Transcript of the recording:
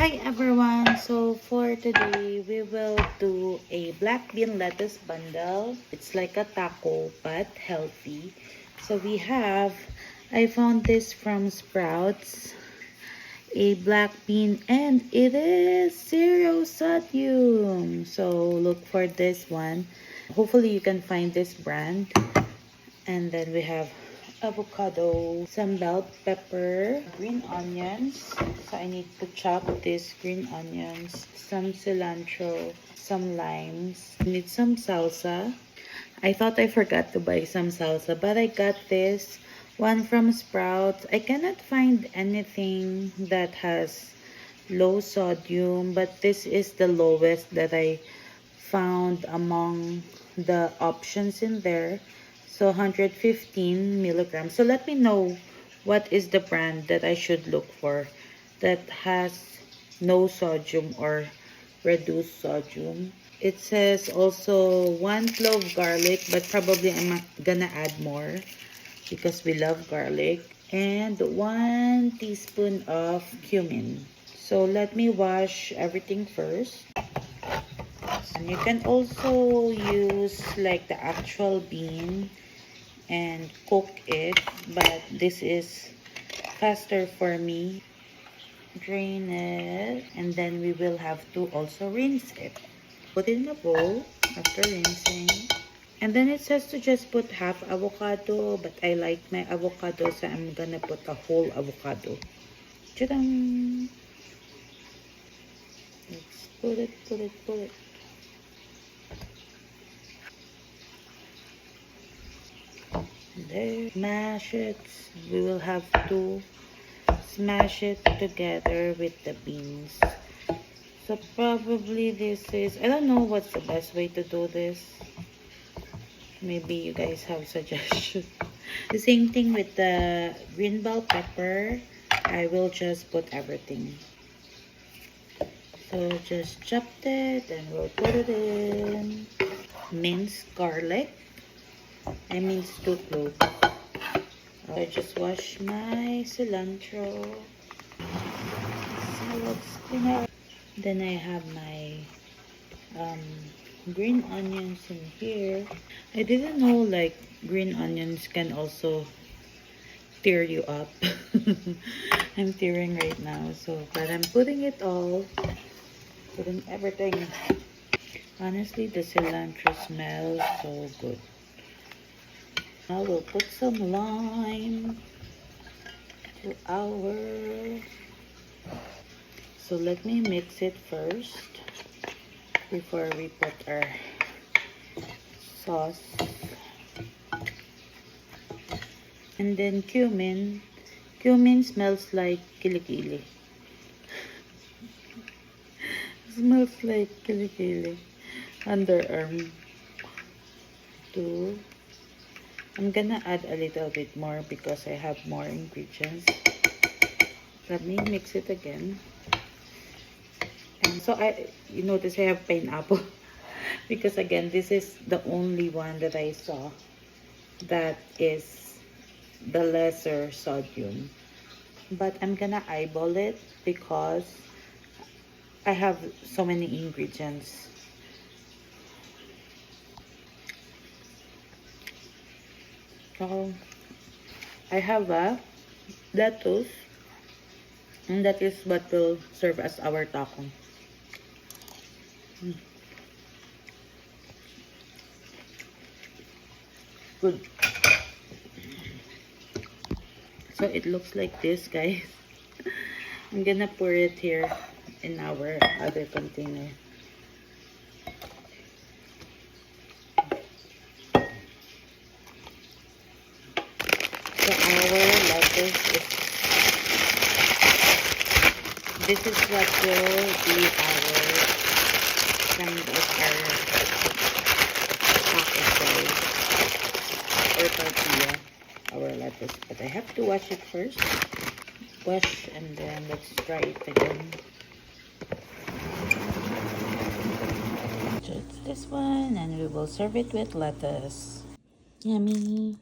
Hi everyone! So for today, we will do a black bean lettuce bundle. It's like a taco but healthy. So I found this from Sprouts, a black bean, and it is zero sodium. So look for this one. Hopefully you can find this brand. And then we have avocado, some bell pepper, green onions. So I need to chop these green onions, some cilantro, some limes. I need some salsa. I thought I forgot to buy some salsa, but I got this one from Sprouts. I cannot find anything that has low sodium, but this is the lowest that I found among the options in there. So 115 milligrams. So let me know what is the brand that I should look for that has no sodium or reduced sodium. It says also 1 clove garlic, but probably I'm gonna add more because we love garlic. And 1 teaspoon of cumin. So let me wash everything first. And you can also use like the actual bean and cook it, but this is faster for me. Drain it, and then we will have to also rinse it. Put it in a bowl after rinsing. And then it says to just put half avocado, but I like my avocado, so I'm gonna put a whole avocado. Tadam! Let's put it. There. Smash it. We will have to smash it together with the beans. So probably this is, I don't know what's the best way to do this. Maybe you guys have suggestions. The same thing with the green bell pepper. I will just put everything. So just chopped it and we'll put it in. Minced garlic. I minced 2 cloves. I just wash my cilantro. Salad spinach. Then I have my green onions in here. I didn't know like green onions can also tear you up. I'm tearing right now, so but I'm putting it all, putting everything. Honestly, the cilantro smells so good. I will put some lime to our. So let me mix it first before we put our sauce. And then cumin. Cumin smells like kilikili. Smells like kilikili. Underarm. 2. I'm gonna add a little bit more because I have more ingredients. Let me mix it again. And so you notice I have pineapple because again, this is the only one that I saw that is the lesser sodium. But I'm gonna eyeball it because I have so many ingredients. So I have a lettuce, and that is what will serve as our taco. Good. So it looks like this, guys. I'm gonna pour it here in our other container. So our lettuce is, this is what will be our kind of our taco size or tortilla, our lettuce. But I have to wash it first. Wash and then let's try it again. So it's this one, and we will serve it with lettuce. Yummy.